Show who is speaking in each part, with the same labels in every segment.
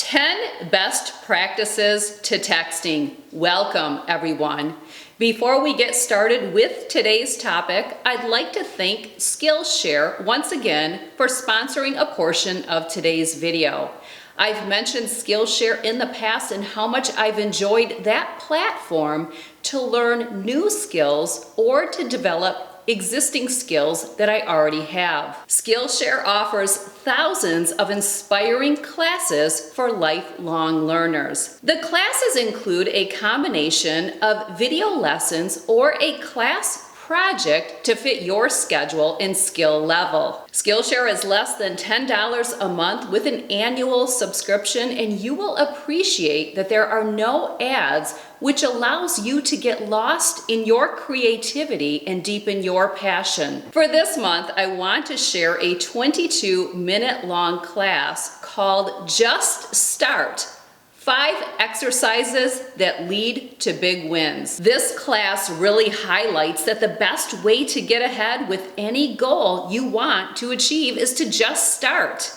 Speaker 1: 10 best practices to texting. Welcome, everyone. Before we get started with today's topic, I'd like to thank Skillshare once again for sponsoring a portion of today's video. I've mentioned Skillshare in the past and how much I've enjoyed that platform to learn new skills or to develop existing skills that I already have. Skillshare offers thousands of inspiring classes for lifelong learners. The classes include a combination of video lessons or a class project to fit your schedule and skill level. Skillshare is less than $10 a month with an annual subscription, and you will appreciate that there are no ads, which allows you to get lost in your creativity and deepen your passion. For this month, I want to share a 22-minute long class called Just Start. 5 exercises that lead to big wins. This class really highlights that the best way to get ahead with any goal you want to achieve is to just start.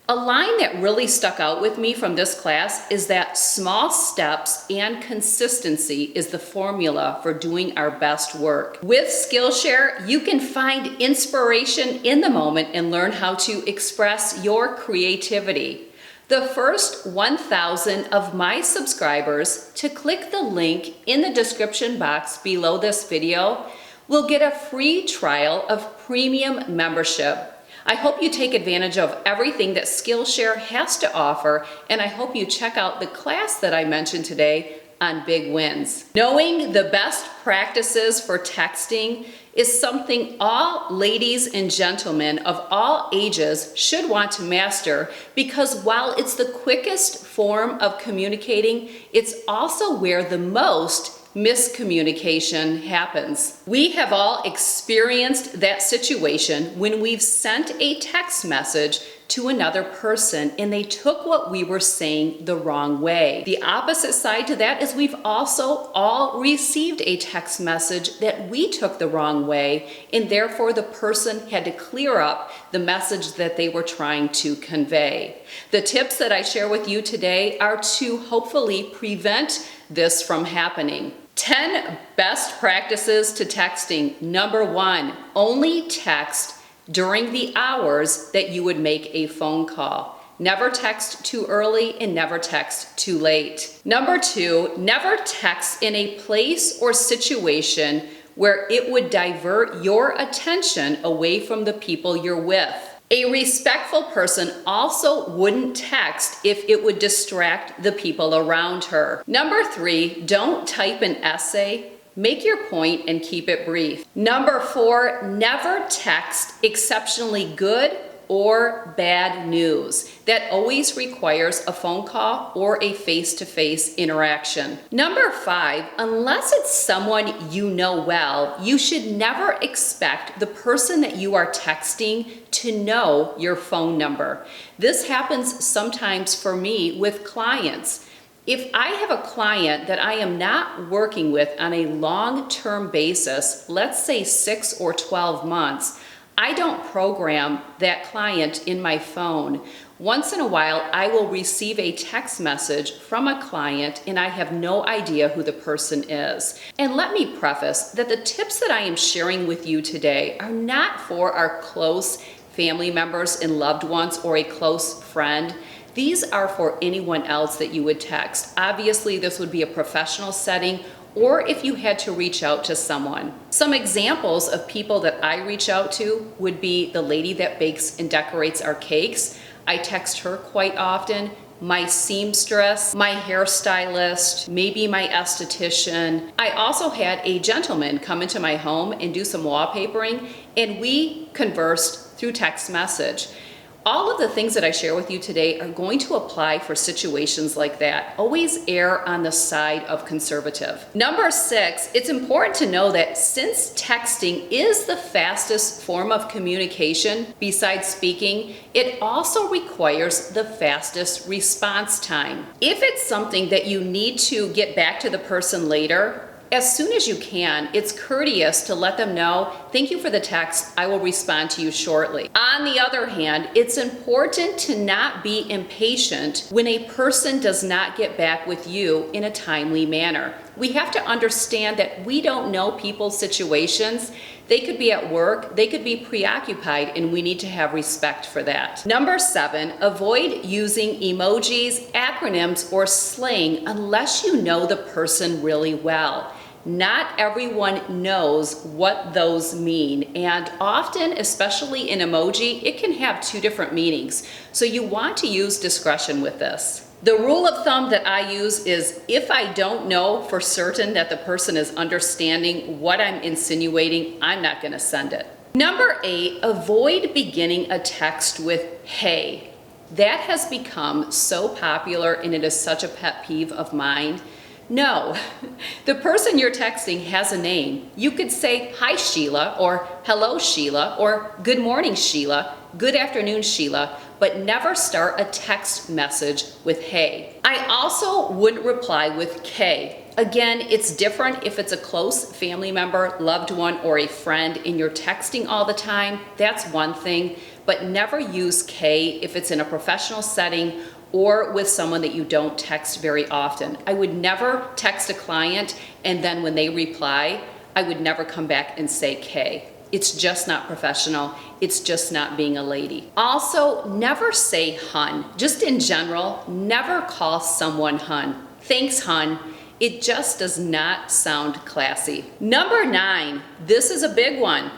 Speaker 1: A line that really stuck out with me from this class is that small steps and consistency is the formula for doing our best work. With Skillshare, you can find inspiration in the moment and learn how to express your creativity. The first 1,000 of my subscribers to click the link in the description box below this video will get a free trial of premium membership. I hope you take advantage of everything that Skillshare has to offer, and I hope you check out the class that I mentioned today on big wins. Knowing the best practices for texting is something all ladies and gentlemen of all ages should want to master, because while it's the quickest form of communicating, it's also where the most miscommunication happens. We have all experienced that situation when we've sent a text message to another person and they took what we were saying the wrong way. The opposite side to that is we've also all received a text message that we took the wrong way, and therefore the person had to clear up the message that they were trying to convey. The tips that I share with you today are to hopefully prevent this from happening. 10 best practices to texting. Number 1, only text during the hours that you would make a phone call. Never text too early and never text too late. Number 2, never text in a place or situation where it would divert your attention away from the people you're with. A respectful person also wouldn't text if it would distract the people around her. Number 3, don't type an essay. Make your point and keep it brief. Number 4, never text exceptionally good or bad news. That always requires a phone call or a face-to-face interaction. Number 5, unless it's someone you know well, you should never expect the person that you are texting to know your phone number. This happens sometimes for me with clients. If I have a client that I am not working with on a long-term basis, let's say 6 or 12 months, I don't program that client in my phone. Once in a while, I will receive a text message from a client and I have no idea who the person is. And let me preface that the tips that I am sharing with you today are not for our close family members and loved ones or a close friend. These are for anyone else that you would text. Obviously, this would be a professional setting or if you had to reach out to someone. Some examples of people that I reach out to would be the lady that bakes and decorates our cakes. I text her quite often. My seamstress, my hairstylist, maybe my esthetician. I also had a gentleman come into my home and do some wallpapering, and we conversed through text message. All of the things that I share with you today are going to apply for situations like that. Always err on the side of conservative. Number 6, it's important to know that since texting is the fastest form of communication besides speaking, it also requires the fastest response time. If it's something that you need to get back to the person later, as soon as you can, it's courteous to let them know, thank you for the text, I will respond to you shortly. On the other hand, it's important to not be impatient when a person does not get back with you in a timely manner. We have to understand that we don't know people's situations. They could be at work, they could be preoccupied, and we need to have respect for that. Number 7, avoid using emojis, acronyms, or slang unless you know the person really well. Not everyone knows what those mean, and often, especially in emoji, it can have 2 different meanings. So you want to use discretion with this. The rule of thumb that I use is if I don't know for certain that the person is understanding what I'm insinuating, I'm not going to send it. Number 8, avoid beginning a text with hey. That has become so popular and it is such a pet peeve of mine. No, the person you're texting has a name. You could say, hi Sheila, or hello Sheila, or good morning Sheila, good afternoon Sheila, but never start a text message with hey. I also wouldn't reply with K. Again, it's different if it's a close family member, loved one, or a friend and you're texting all the time. That's one thing, but never use K if it's in a professional setting or with someone that you don't text very often. I would never text a client and then when they reply, I would never come back and say K. It's just not professional. It's just not being a lady. Also, never say hun. Just in general, never call someone hun. Thanks, hun. It just does not sound classy. Number 9, this is a big one.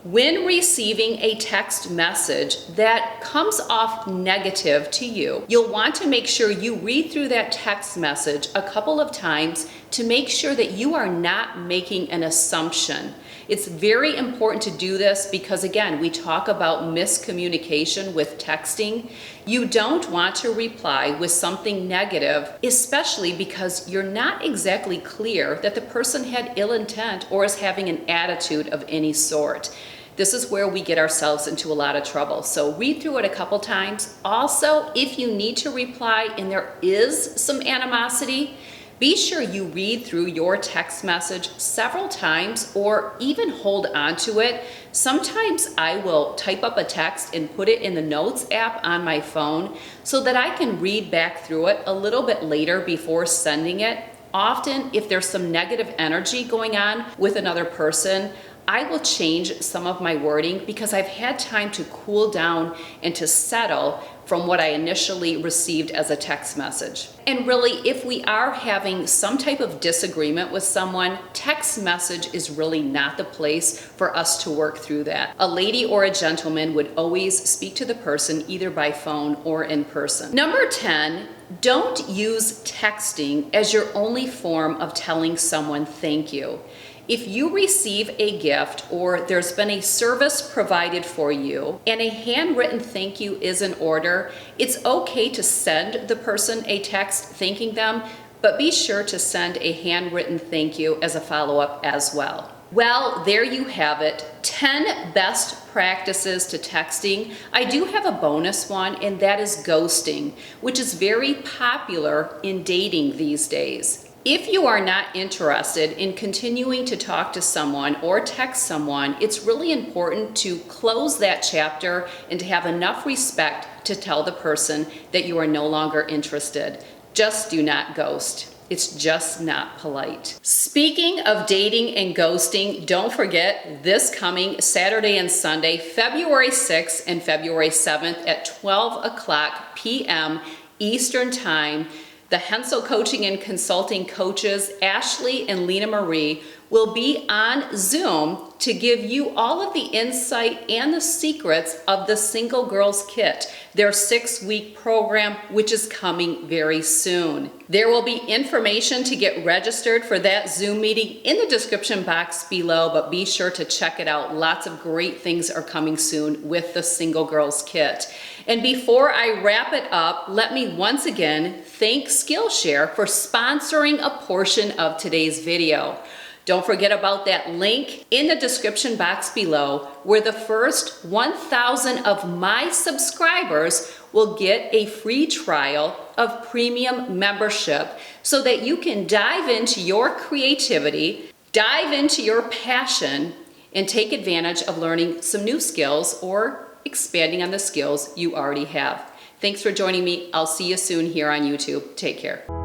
Speaker 1: When receiving a text message that comes off negative to you, you'll want to make sure you read through that text message a couple of times to make sure that you are not making an assumption. It's very important to do this because, again, we talk about miscommunication with texting. You don't want to reply with something negative, especially because you're not exactly clear that the person had ill intent or is having an attitude of any sort. This is where we get ourselves into a lot of trouble. So read through it a couple times. Also, if you need to reply and there is some animosity, be sure you read through your text message several times or even hold on to it. Sometimes I will type up a text and put it in the notes app on my phone so that I can read back through it a little bit later before sending it. Often, if there's some negative energy going on with another person, I will change some of my wording because I've had time to cool down and to settle from what I initially received as a text message. And really, if we are having some type of disagreement with someone, text message is really not the place for us to work through that. A lady or a gentleman would always speak to the person either by phone or in person. Number 10, don't use texting as your only form of telling someone thank you. If you receive a gift or there's been a service provided for you and a handwritten thank you is in order, it's okay to send the person a text thanking them, but be sure to send a handwritten thank you as a follow-up as well. Well, there you have it, 10 best practices to texting. I do have a bonus one, and that is ghosting, which is very popular in dating these days. If you are not interested in continuing to talk to someone or text someone, it's really important to close that chapter and to have enough respect to tell the person that you are no longer interested. Just do not ghost. It's just not polite. Speaking of dating and ghosting, don't forget this coming Saturday and Sunday, February 6th and February 7th at 12 p.m. Eastern Time, the Hensel Coaching and Consulting coaches, Ashley and Lena Marie, will be on Zoom to give you all of the insight and the secrets of the Single Girls Kit, their 6-week program, which is coming very soon. There will be information to get registered for that Zoom meeting in the description box below, but be sure to check it out. Lots of great things are coming soon with the Single Girls Kit. And before I wrap it up, let me once again thank Skillshare for sponsoring a portion of today's video. Don't forget about that link in the description box below where the first 1,000 of my subscribers will get a free trial of premium membership so that you can dive into your creativity, dive into your passion, and take advantage of learning some new skills or expanding on the skills you already have. Thanks for joining me. I'll see you soon here on YouTube. Take care.